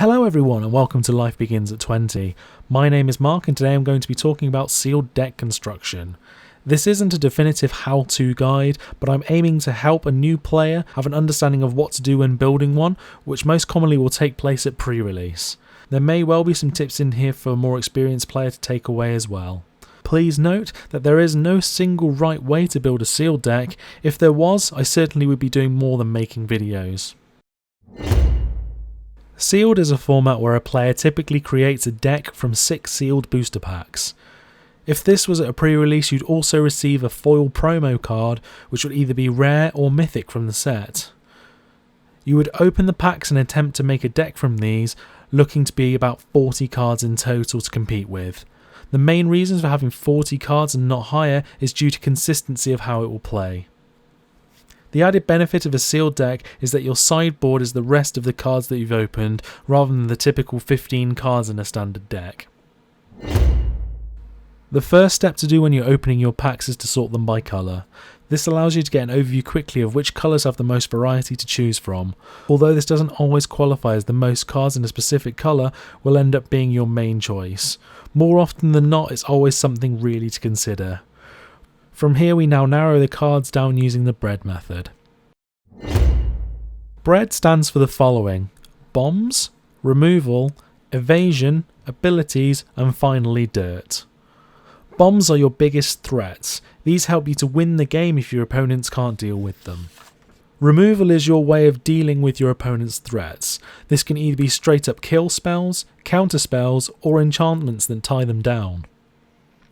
Hello everyone and welcome to Life Begins at 20. My name is Mark and today I'm going to be talking about sealed deck construction. This isn't a definitive how-to guide, but I'm aiming to help a new player have an understanding of what to do when building one, which most commonly will take place at pre-release. There may well be some tips in here for a more experienced player to take away as well. Please note that there is no single right way to build a sealed deck. If there was, I certainly would be doing more than making videos. Sealed is a format where a player typically creates a deck from 6 sealed booster packs. If this was at a pre-release, you'd also receive a foil promo card, which would either be rare or mythic from the set. You would open the packs and attempt to make a deck from these, looking to be about 40 cards in total to compete with. The main reasons for having 40 cards and not higher is due to consistency of how it will play. The added benefit of a sealed deck is that your sideboard is the rest of the cards that you've opened, rather than the typical 15 cards in a standard deck. The first step to do when you're opening your packs is to sort them by colour. This allows you to get an overview quickly of which colours have the most variety to choose from. Although this doesn't always qualify, as the most cards in a specific colour will end up being your main choice. More often than not, it's always something really to consider. From here we now narrow the cards down using the bread method. Bread stands for the following: bombs, removal, evasion, abilities, and finally dirt. Bombs are your biggest threats. These help you to win the game if your opponents can't deal with them. Removal is your way of dealing with your opponent's threats. This can either be straight up kill spells, counter spells, or enchantments that tie them down.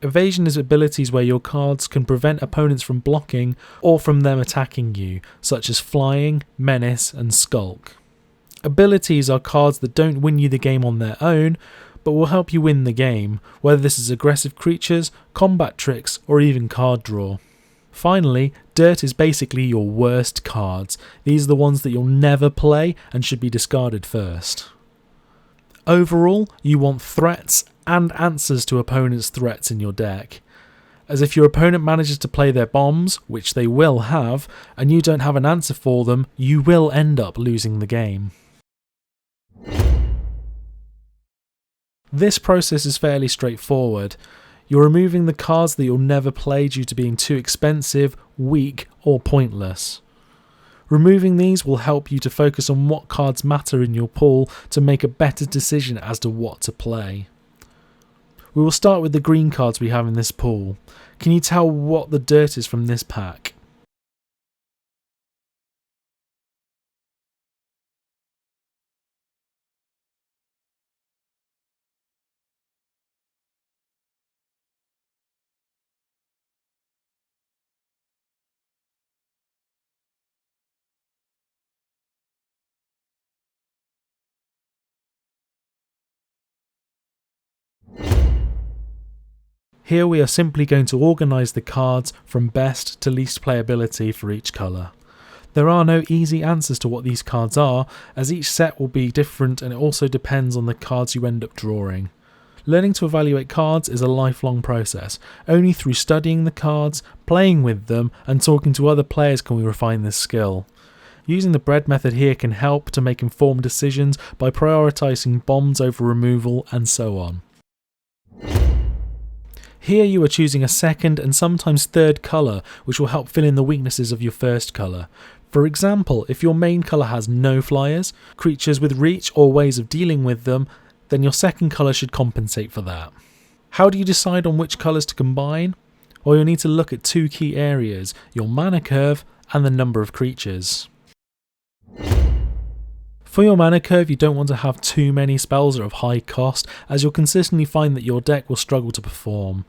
Evasion is abilities where your cards can prevent opponents from blocking or from them attacking you, such as flying, menace, and skulk. Abilities are cards that don't win you the game on their own, but will help you win the game, whether this is aggressive creatures, combat tricks, or even card draw. Finally, dirt is basically your worst cards. These are the ones that you'll never play and should be discarded first. Overall, you want threats and answers to opponents' threats in your deck, as if your opponent manages to play their bombs, which they will have, and you don't have an answer for them, you will end up losing the game. This process is fairly straightforward. You're removing the cards that you'll never play due to being too expensive, weak, or pointless. Removing these will help you to focus on what cards matter in your pool to make a better decision as to what to play. We will start with the green cards we have in this pool. Can you tell what the dirt is from this pack? Here we are simply going to organise the cards from best to least playability for each colour. There are no easy answers to what these cards are, as each set will be different and it also depends on the cards you end up drawing. Learning to evaluate cards is a lifelong process. Only through studying the cards, playing with them, and talking to other players can we refine this skill. Using the bread method here can help to make informed decisions by prioritising bombs over removal and so on. Here you are choosing a second and sometimes third colour, which will help fill in the weaknesses of your first colour. For example, if your main colour has no flyers, creatures with reach, or ways of dealing with them, then your second colour should compensate for that. How do you decide on which colours to combine? Well, you'll need to look at 2 key areas: your mana curve and the number of creatures. For your mana curve, you don't want to have too many spells that are of high cost, as you'll consistently find that your deck will struggle to perform.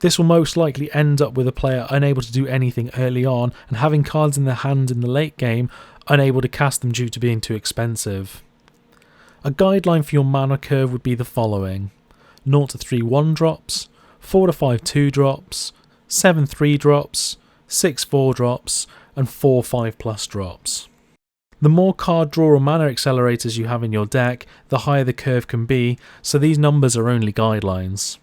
This will most likely end up with a player unable to do anything early on and having cards in their hand in the late game, unable to cast them due to being too expensive. A guideline for your mana curve would be the following: 0 to 3 1-drops, 4 to 5 2-drops, 7 3-drops, 6 4-drops, and 4 5+ drops. The more card draw or mana accelerators you have in your deck, the higher the curve can be, so these numbers are only guidelines.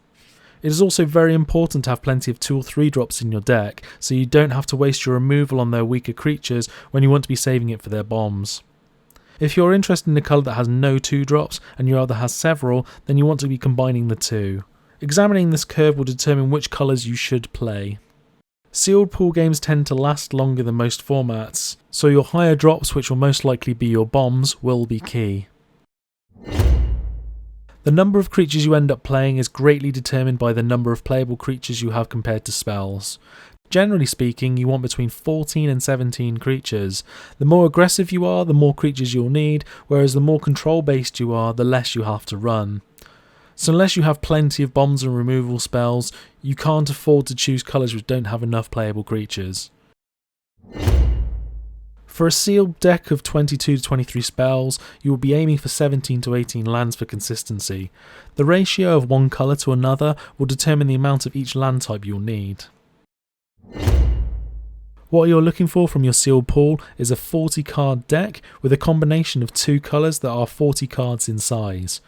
It is also very important to have plenty of 2 or 3 drops in your deck, so you don't have to waste your removal on their weaker creatures when you want to be saving it for their bombs. If you're interested in a colour that has no 2-drops and your other has several, then you want to be combining the two. Examining this curve will determine which colours you should play. Sealed pool games tend to last longer than most formats, so your higher drops, which will most likely be your bombs, will be key. The number of creatures you end up playing is greatly determined by the number of playable creatures you have compared to spells. Generally speaking, you want between 14 and 17 creatures. The more aggressive you are, the more creatures you'll need, whereas the more control based you are, the less you have to run. So unless you have plenty of bombs and removal spells, you can't afford to choose colours which don't have enough playable creatures. For a sealed deck of 22 to 23 spells, you will be aiming for 17 to 18 lands for consistency. The ratio of one colour to another will determine the amount of each land type you'll need. What you're looking for from your sealed pool is a 40 card deck with a combination of 2 colours that are 40 cards in size,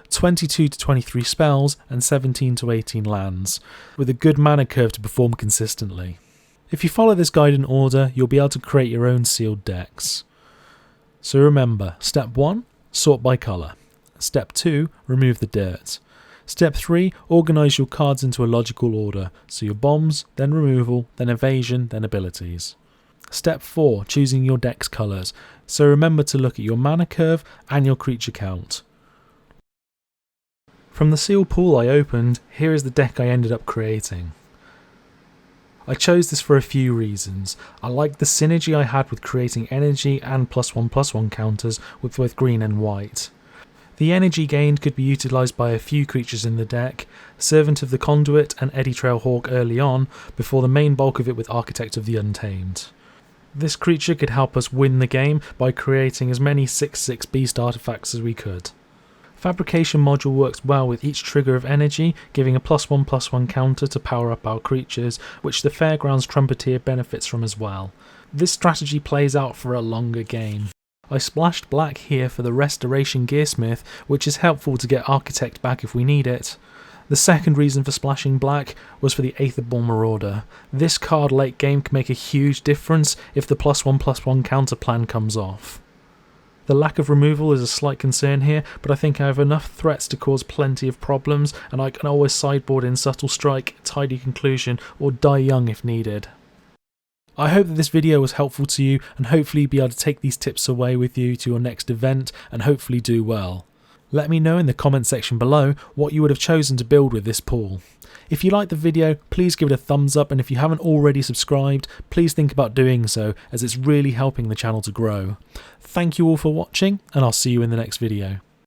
22 to 23 spells and 17 to 18 lands, with a good mana curve to perform consistently. If you follow this guide in order, you'll be able to create your own sealed decks. So remember, step 1, sort by colour. Step 2, remove the dirt. Step 3, organise your cards into a logical order, so your bombs, then removal, then evasion, then abilities. Step 4, choosing your deck's colours, so remember to look at your mana curve and your creature count. From the sealed pool I opened, here is the deck I ended up creating. I chose this for a few reasons. I liked the synergy I had with creating energy and +1/+1 counters with both green and white. The energy gained could be utilised by a few creatures in the deck, Servant of the Conduit and Eddy Trailhawk early on, before the main bulk of it with Architect of the Untamed. This creature could help us win the game by creating as many 6/6 beast artifacts as we could. Fabrication module works well with each trigger of energy, giving a +1/+1 counter to power up our creatures, which the Fairgrounds Trumpeter benefits from as well. This strategy plays out for a longer game. I splashed black here for the Restoration Gearsmith, which is helpful to get Architect back if we need it. The second reason for splashing black was for the Aetherborn Marauder. This card late game can make a huge difference if the +1/+1 counter plan comes off. The lack of removal is a slight concern here, but I think I have enough threats to cause plenty of problems, and I can always sideboard in Subtle Strike, Tidy Conclusion, or Die Young if needed. I hope that this video was helpful to you, and hopefully you'll be able to take these tips away with you to your next event and hopefully do well. Let me know in the comment section below what you would have chosen to build with this pool. If you liked the video, please give it a thumbs up, and if you haven't already subscribed, please think about doing so, as it's really helping the channel to grow. Thank you all for watching, and I'll see you in the next video.